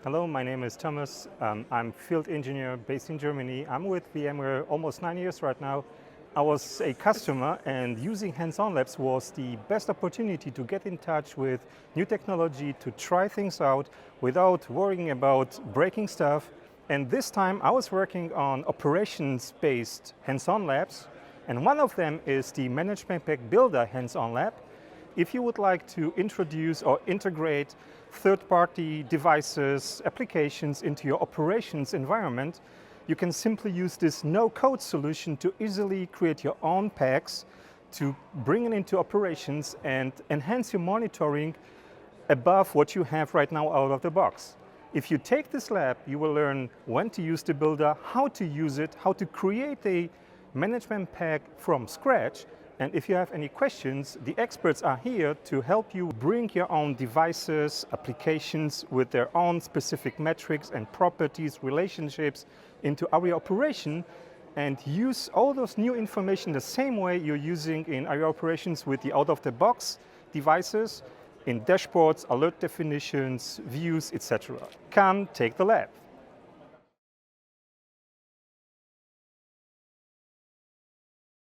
Hello, my name is Thomas. I'm field engineer based in Germany. I'm with VMware almost 9 years right now. I was a customer, and using hands-on labs was the best opportunity to get in touch with new technology, to try things out without worrying about breaking stuff. And this time I was working on operations-based hands-on labs, and one of them is the Management Pack Builder hands-on lab. If you would like to introduce or integrate third-party devices, applications into your operations environment, you can simply use this no-code solution to easily create your own packs to bring it into operations and enhance your monitoring above what you have right now out of the box. If you take this lab, you will learn when to use the builder, how to use it, how to create a management pack from scratch. And if you have any questions, the experts are here to help you bring your own devices, applications with their own specific metrics and properties, relationships into our operation, and use all those new information the same way you're using in our operations with the out-of-the-box devices, in dashboards, alert definitions, views, etc. Come take the lab.